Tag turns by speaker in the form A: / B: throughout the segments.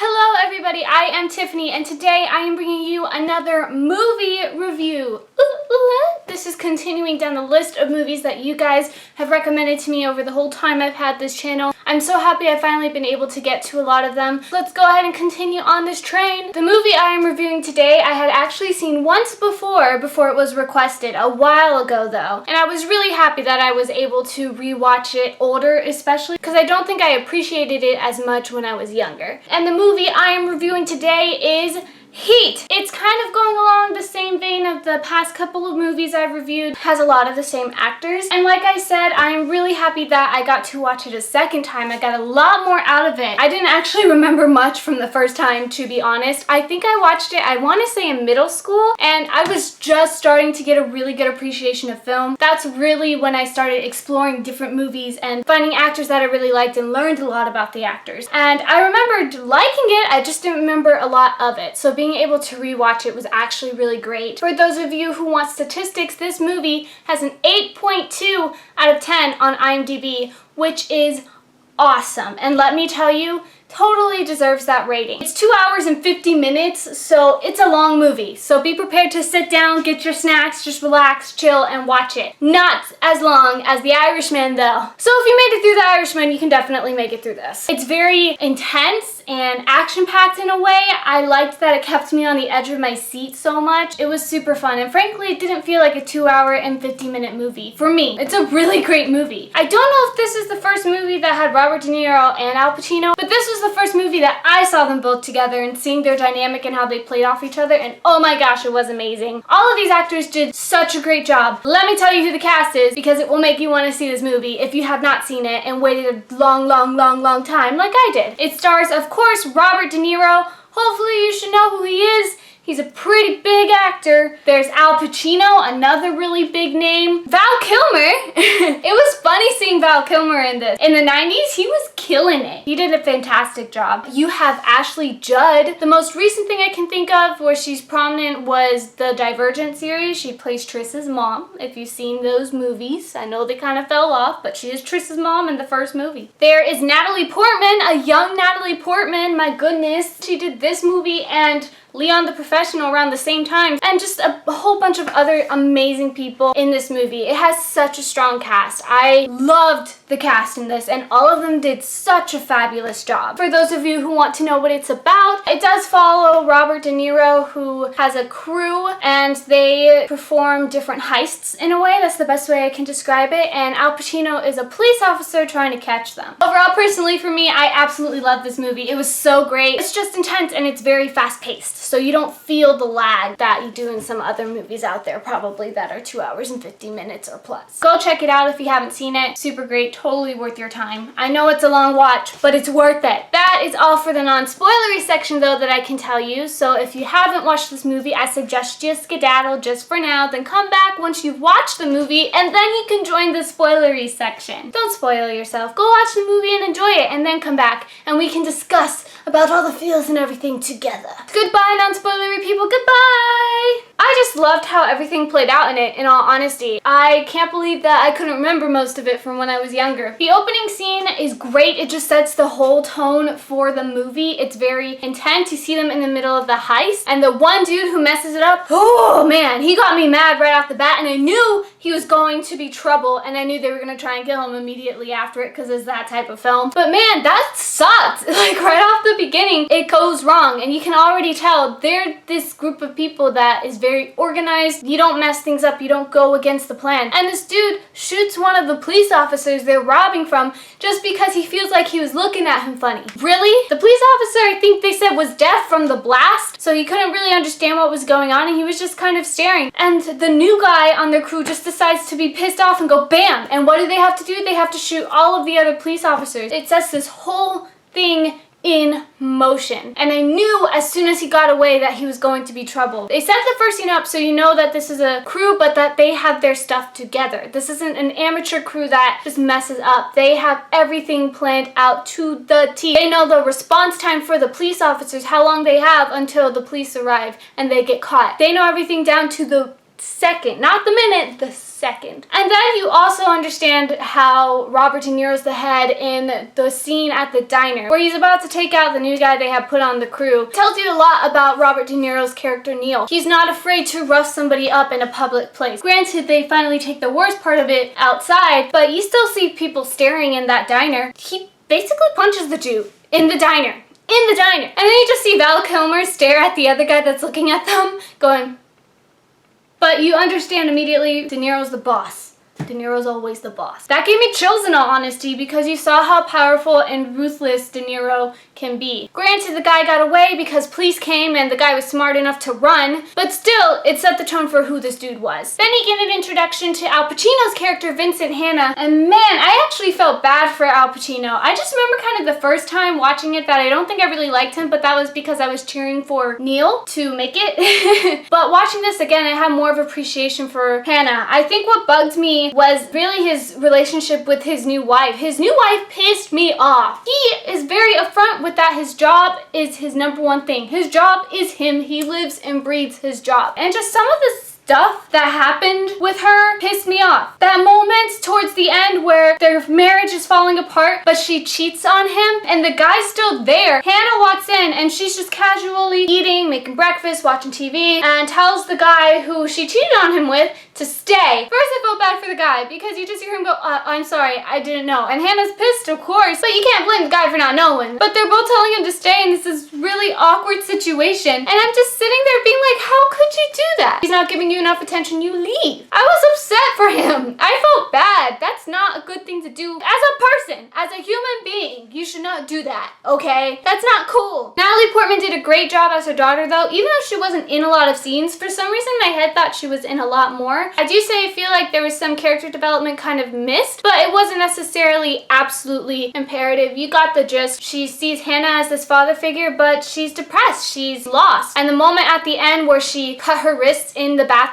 A: Hello everybody, I am Tiffany and today I am bringing you another movie review. This is continuing down the list of movies that you guys have recommended to me over the whole time I've had this channel. I'm so happy I've finally been able to get to a lot of them. Let's go ahead and continue on this train. The movie I am reviewing today I had actually seen once before it was requested, a while ago though. And I was really happy that I was able to rewatch it older, especially because I don't think I appreciated it as much when I was younger. And the movie I am reviewing today is Heat. It's kind of going along the same vein of the past couple of movies I've reviewed. It has a lot of the same actors. And like I said, I'm really happy that I got to watch it a second time. I got a lot more out of it. I didn't actually remember much from the first time, to be honest. I think I watched it, I want to say in middle school, and I was just starting to get a really good appreciation of film. That's really when I started exploring different movies and finding actors that I really liked and learned a lot about the actors. And I remembered liking it, I just didn't remember a lot of it. So being able to rewatch it was actually really great. For those of you who want statistics, this movie has an 8.2 out of 10 on IMDb, which is awesome. And let me tell you, totally deserves that rating. It's 2 hours and 50 minutes, so it's a long movie. So be prepared to sit down, get your snacks, just relax, chill, and watch it. Not as long as The Irishman though. So if you made it through The Irishman, you can definitely make it through this. It's very intense and action-packed in a way. I liked that it kept me on the edge of my seat so much. It was super fun, and frankly, it didn't feel like a 2 hour and 50-minute movie. For me, it's a really great movie. I don't know if this is the first movie that had Robert De Niro and Al Pacino, but this was the first movie that I saw them both together and seeing their dynamic and how they played off each other, and oh my gosh, it was amazing. All of these actors did such a great job. Let me tell you who the cast is, because it will make you want to see this movie if you have not seen it and waited a long time like I did. It stars, of course, Robert De Niro. Hopefully you should know who he is. He's a pretty big actor. There's Al Pacino, another really big name. Val Kilmer. It was funny seeing Val Kilmer in this. In the 90s, he was killing it. He did a fantastic job. You have Ashley Judd. The most recent thing I can think of where she's prominent was the Divergent series. She plays Triss's mom. If you've seen those movies, I know they kind of fell off, but she is Triss's mom in the first movie. There is Natalie Portman, a young Natalie Portman. My goodness. She did this movie and Leon the Professional around the same time, and just a whole bunch of other amazing people in this movie. It has such a strong cast. I loved the cast in this, and all of them did such a fabulous job. For those of you who want to know what it's about, it does follow Robert De Niro, who has a crew, and they perform different heists in a way. That's the best way I can describe it, and Al Pacino is a police officer trying to catch them. Overall, personally for me, I absolutely love this movie. It was so great. It's just intense, and it's very fast-paced. So you don't feel the lag that you do in some other movies out there probably that are 2 hours and 50 minutes or plus. Go check it out if you haven't seen it. Super great, totally worth your time. I know it's a long watch, but it's worth it. That is all for the non-spoilery section though that I can tell you. So if you haven't watched this movie, I suggest you skedaddle just for now, then come back once you've watched the movie and then you can join the spoilery section. Don't spoil yourself. Go watch the movie and enjoy it and then come back and we can discuss about all the feels and everything together. Goodbye, non-spoilery people. Goodbye! I just loved how everything played out in it, in all honesty. I can't believe that I couldn't remember most of it from when I was younger. The opening scene is great. It just sets the whole tone for the movie. It's very intense. You see them in the middle of the heist, and the one dude who messes it up, oh man, he got me mad right off the bat, and I knew he was going to be trouble, and I knew they were going to try and kill him immediately after it because it's that type of film. But man, that sucked. Like right off the beginning, it goes wrong, and you can already tell they're this group of people that is very organized. You don't mess things up. You don't go against the plan. And this dude shoots one of the police officers they're robbing from just because he feels like he was looking at him funny. Really? The police officer, I think they said, was deaf from the blast, so he couldn't really understand what was going on, and he was just kind of staring. And the new guy on their crew just decides to be pissed off and go bam! And what do they have to do? They have to shoot all of the other police officers. It sets this whole thing in motion. And I knew as soon as he got away that he was going to be trouble. They set the first scene up so you know that this is a crew, but that they have their stuff together. This isn't an amateur crew that just messes up. They have everything planned out to the T. They know the response time for the police officers, how long they have until the police arrive and they get caught. They know everything down to the second. Not the minute, the second. And then you also understand how Robert De Niro's the head in the scene at the diner where he's about to take out the new guy they have put on the crew. It tells you a lot about Robert De Niro's character Neil. He's not afraid to rough somebody up in a public place. Granted, they finally take the worst part of it outside, but you still see people staring in that diner. He basically punches the dude in the diner. In the diner. And then you just see Val Kilmer stare at the other guy that's looking at them, going, but you understand immediately De Niro's the boss. De Niro's always the boss. That gave me chills in all honesty because you saw how powerful and ruthless De Niro can be. Granted, the guy got away because police came and the guy was smart enough to run, but still, it set the tone for who this dude was. Then you get an introduction to Al Pacino's character, Vincent Hanna, and man, I actually felt bad for Al Pacino. I just remember kind of the first time watching it that I don't think I really liked him, but that was because I was cheering for Neil to make it. But watching this again, I had more of appreciation for Hanna. I think what bugged me was really his relationship with his new wife. His new wife pissed me off. He is very upfront with that his job is his number one thing. His job is him. He lives and breathes his job. And just some of the stuff that happened with her pissed me off. That moment towards the end where their marriage is falling apart, but she cheats on him and the guy's still there. Hanna walks in and she's just casually eating, making breakfast, watching TV, and tells the guy who she cheated on him with to stay. First I felt bad for the guy because you just hear him go, I'm sorry, I didn't know. And Hannah's pissed, of course, but you can't blame the guy for not knowing. But they're both telling him to stay in this really awkward situation. And I'm just sitting there being like, how could you do that? He's not giving you enough attention, you leave. I was upset for him. I felt bad. That's not a good thing to do as a person, as a human being. You should not do that, okay? That's not cool. Natalie Portman did a great job as her daughter though, even though she wasn't in a lot of scenes. For some reason my head thought she was in a lot more. I do say I feel like there was some character development kind of missed, but it wasn't necessarily absolutely imperative. You got the gist. She sees Hanna as this father figure, but she's depressed. She's lost. And the moment at the end where she cut her wrists in the bathtub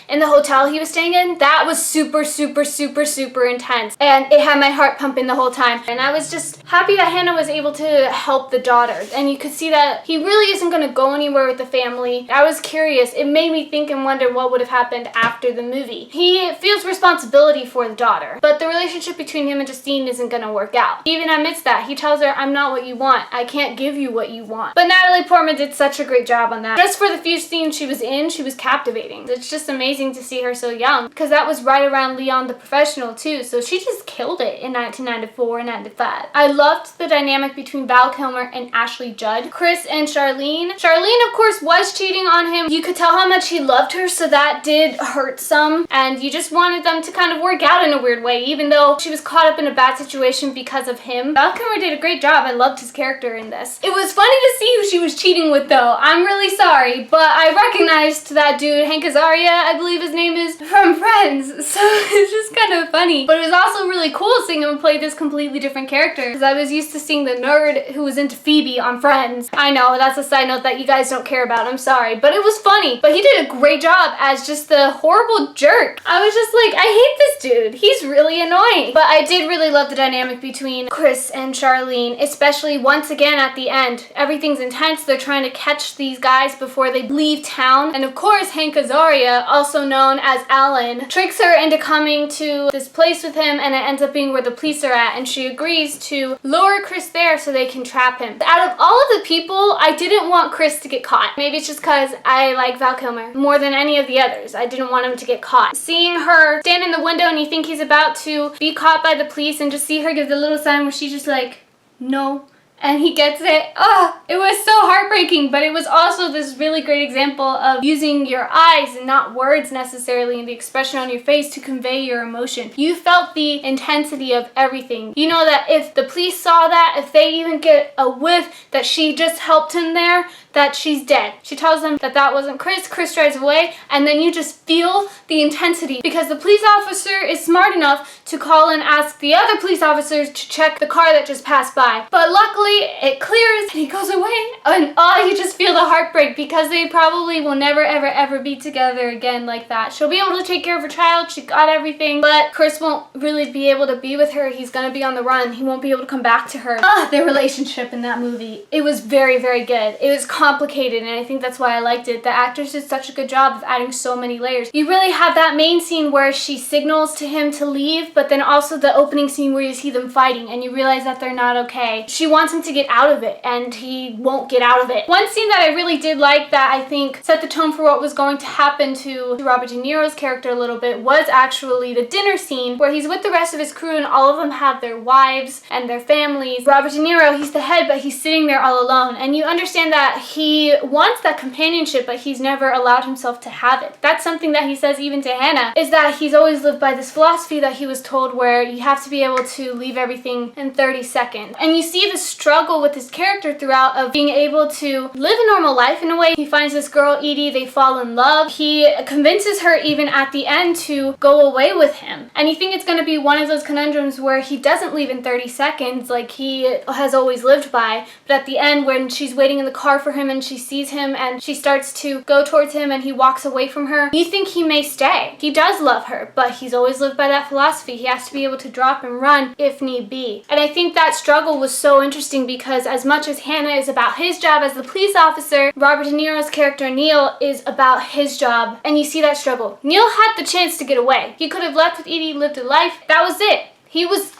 A: in the hotel he was staying in, that was super, super, super, super intense. And it had my heart pumping the whole time. And I was just happy that Hanna was able to help the daughter. And you could see that he really isn't going to go anywhere with the family. I was curious. It made me think and wonder what would have happened after the movie. He feels responsibility for the daughter, but the relationship between him and Justine isn't going to work out. He even admits that. He tells her, I'm not what you want. I can't give you what you want. But Natalie Portman did such a great job on that. Just for the few scenes she was in, she was captivating. It's just amazing to see her so young, because that was right around Leon the Professional too, so she just killed it in 1994 and 95. I loved the dynamic between Val Kilmer and Ashley Judd. Chris and Charlene. Charlene, of course, was cheating on him. You could tell how much he loved her, so that did hurt some, and you just wanted them to kind of work out in a weird way, even though she was caught up in a bad situation because of him. Val Kilmer did a great job. I loved his character in this. It was funny to see who she was cheating with though. I'm really sorry, but I recognized that dude, Hank Azaria, I believe his name is, from Friends, so it's just kind of funny. But it was also really cool seeing him play this completely different character, because I was used to seeing the nerd who was into Phoebe on Friends. I know, that's a side note that you guys don't care about, I'm sorry, but it was funny. But he did a great job as just the horrible jerk. I was just like, I hate this dude. He's really annoying. But I did really love the dynamic between Chris and Charlene, especially once again at the end. Everything's intense. They're trying to catch these guys before they leave town. And of course, Hank Azaria, also known as Alan, tricks her into coming to this place with him, and it ends up being where the police are at, and she agrees to lure Chris there so they can trap him. Out of all of the people, I didn't want Chris to get caught. Maybe it's just because I like Val Kilmer more than any of the others. I didn't want him to get caught. Seeing her stand in the window and you think he's about to be caught by the police, and just see her give the little sign where she's just like, no. And he gets it. Oh, it was so heartbreaking, but it was also this really great example of using your eyes and not words necessarily, and the expression on your face to convey your emotion. You felt the intensity of everything. You know that if the police saw that, if they even get a whiff that she just helped him there, that she's dead. She tells them that that wasn't Chris. Chris drives away, and then you just feel the intensity because the police officer is smart enough to call and ask the other police officers to check the car that just passed by. But luckily, it clears and he goes away. And you just feel the heartbreak because they probably will never ever ever be together again like that. She'll be able to take care of her child, she got everything, but Chris won't really be able to be with her. He's gonna be on the run. He won't be able to come back to her. Their relationship in that movie, it was very, very good. It was complicated, and I think that's why I liked it. The actors did such a good job of adding so many layers. You really have that main scene where she signals to him to leave, but then also the opening scene where you see them fighting and you realize that they're not okay. She wants him to get out of it, and he won't get out of it. One scene that I really did like that I think set the tone for what was going to happen to Robert De Niro's character a little bit was actually the dinner scene where he's with the rest of his crew and all of them have their wives and their families. Robert De Niro, he's the head, but he's sitting there all alone, and you understand that he wants that companionship, but he's never allowed himself to have it. That's something that he says even to Hannah, is that he's always lived by this philosophy that he was told where you have to be able to leave everything in 30 seconds. And you see the struggle with his character throughout of being able to live a normal life in a way. He finds this girl, Edie, they fall in love. He convinces her even at the end to go away with him. And you think it's going to be one of those conundrums where he doesn't leave in 30 seconds like he has always lived by, but at the end when she's waiting in the car for him and she sees him and she starts to go towards him and he walks away from her, you think he may stay. He does love her, but he's always lived by that philosophy. He has to be able to drop and run if need be. And I think that struggle was so interesting because as much as Hannah is about his job as the police officer, Robert De Niro's character Neil is about his job, and you see that struggle. Neil had the chance to get away. He could have left with Edie, lived a life. That was it. He was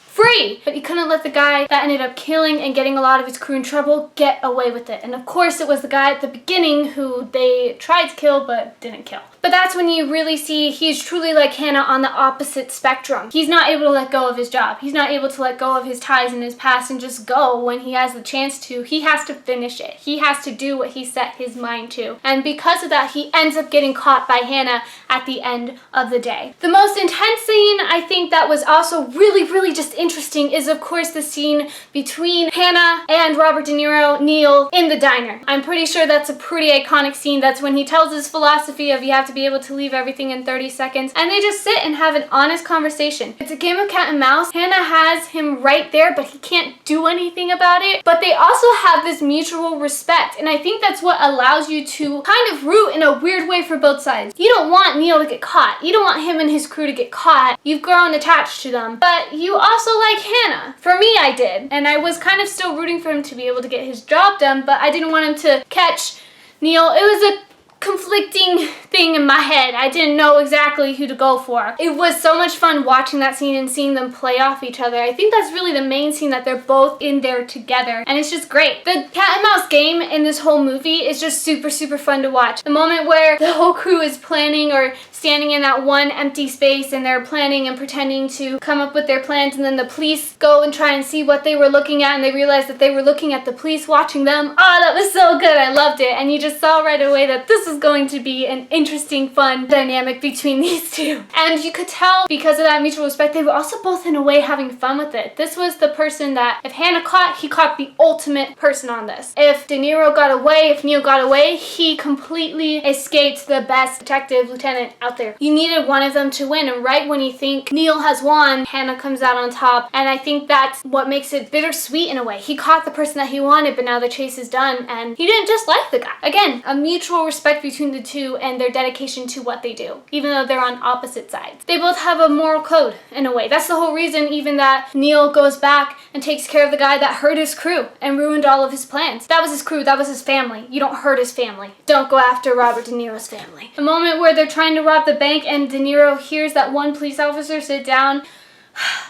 A: free, but he couldn't let the guy that ended up killing and getting a lot of his crew in trouble get away with it. And of course it was the guy at the beginning who they tried to kill but didn't kill. But that's when you really see he's truly like Hannah on the opposite spectrum. He's not able to let go of his job. He's not able to let go of his ties in his past and just go when he has the chance to. He has to finish it. He has to do what he set his mind to. And because of that, he ends up getting caught by Hannah at the end of the day. The most intense scene I think that was also really just interesting is of course the scene between Hannah and Robert De Niro, Neil, in the diner. I'm pretty sure that's a pretty iconic scene. That's when he tells his philosophy of you have to be able to leave everything in 30 seconds, and they just sit and have an honest conversation. It's a game of cat and mouse. Hannah has him right there, but he can't do anything about it. But they also have this mutual respect, and I think that's what allows you to kind of root in a weird way for both sides. You don't want Neil to get caught. You don't want him and his crew to get caught. You've grown attached to them, but you also like Hannah. For me, I did, and I was kind of still rooting for him to be able to get his job done, but I didn't want him to catch Neil. It was a conflicting thing in my head. I didn't know exactly who to go for. It was so much fun watching that scene and seeing them play off each other. I think that's really the main scene, that they're both in there together, and it's just great. The cat and mouse game in this whole movie is just super fun to watch. The moment where the whole crew is planning or standing in that one empty space and they're planning and pretending to come up with their plans, and then the police go and try and see what they were looking at and they realize that they were looking at the police watching them. Oh, that was so good. I loved it. And you just saw right away that this was going to be an interesting, fun dynamic between these two. And you could tell because of that mutual respect, they were also both in a way having fun with it. This was the person that if Hannah caught, he caught the ultimate person on this. If De Niro got away, if Neil got away, he completely escaped the best detective lieutenant out there. You needed one of them to win, and right when you think Neil has won, Hannah comes out on top, and I think that's what makes it bittersweet in a way. He caught the person that he wanted, but now the chase is done, and he didn't just like the guy. Again, a mutual respect between the two and their dedication to what they do, even though they're on opposite sides. They both have a moral code in a way. That's the whole reason even that Neil goes back and takes care of the guy that hurt his crew and ruined all of his plans. That was his crew, that was his family. You don't hurt his family. Don't go after Robert De Niro's family. The moment where they're trying to rob the bank and De Niro hears that one police officer sit down,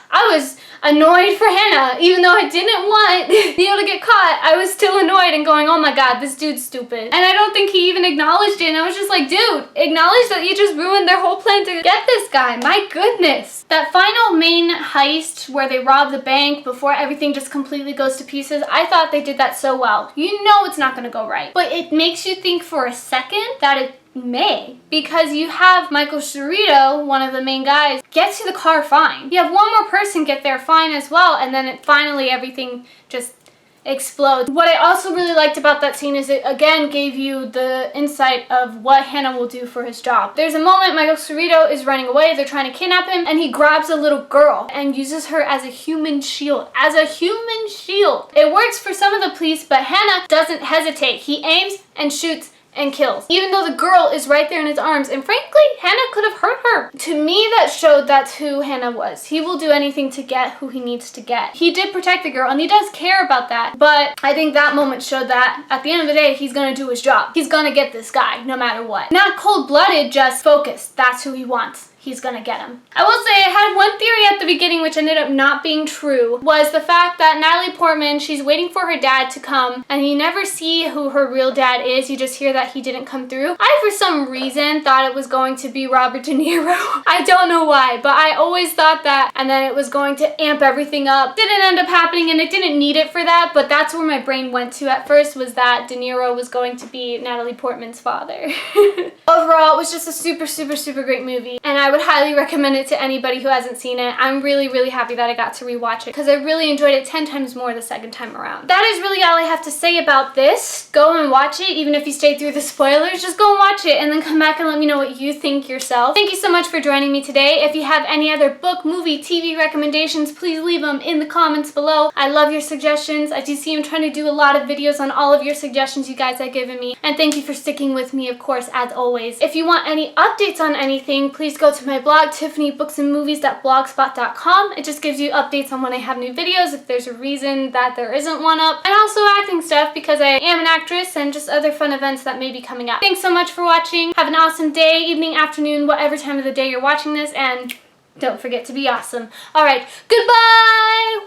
A: I was annoyed for Hannah. Even though I didn't want Neil to get caught, I was still annoyed and going, oh my god, this dude's stupid. And I don't think he even acknowledged it, and I was just like, dude, acknowledge that you just ruined their whole plan to get this guy. My goodness. That final main heist where they rob the bank before everything just completely goes to pieces, I thought they did that so well. You know it's not gonna go right, but it makes you think for a second that it may, because you have Michael Cerrito, one of the main guys, get to the car fine. You have one more person get there fine as well, and then finally everything just explodes. What I also really liked about that scene is it again gave you the insight of what Hannah will do for his job. There's a moment Michael Cerrito is running away, they're trying to kidnap him, and he grabs a little girl and uses her as a human shield. As a human shield! It works for some of the police, but Hannah doesn't hesitate. He aims and shoots and kills. Even though the girl is right there in his arms, and frankly, Hannah could have hurt her. To me, that showed that's who Hannah was. He will do anything to get who he needs to get. He did protect the girl, and he does care about that, but I think that moment showed that at the end of the day, he's gonna do his job. He's gonna get this guy, no matter what. Not cold-blooded, just focused. That's who he wants. He's gonna get him. I will say I had one theory at the beginning which ended up not being true, was the fact that Natalie Portman, she's waiting for her dad to come, and you never see who her real dad is, you just hear that he didn't come through. I, for some reason, thought it was going to be Robert De Niro. I don't know why, but I always thought that, and then it was going to amp everything up. Didn't end up happening, and it didn't need it for that, but that's where my brain went to at first, was that De Niro was going to be Natalie Portman's father. Overall, it was just a super, super, super great movie, and I would highly recommend it to anybody who hasn't seen it. I'm really, really happy that I got to rewatch it because I really enjoyed it 10 times more the second time around. That is really all I have to say about this. Go and watch it, even if you stayed through the spoilers. Just go and watch it and then come back and let me know what you think yourself. Thank you so much for joining me today. If you have any other book, movie, TV recommendations, please leave them in the comments below. I love your suggestions. I do see I'm trying to do a lot of videos on all of your suggestions you guys have given me. And thank you for sticking with me, of course, as always. If you want any updates on anything, please go to my blog, TiffanyBooksAndMovies.blogspot.com. It just gives you updates on when I have new videos, if there's a reason that there isn't one up, and also acting stuff because I am an actress, and just other fun events that may be coming up. Thanks so much for watching. Have an awesome day, evening, afternoon, whatever time of the day you're watching this, and don't forget to be awesome. Alright, goodbye!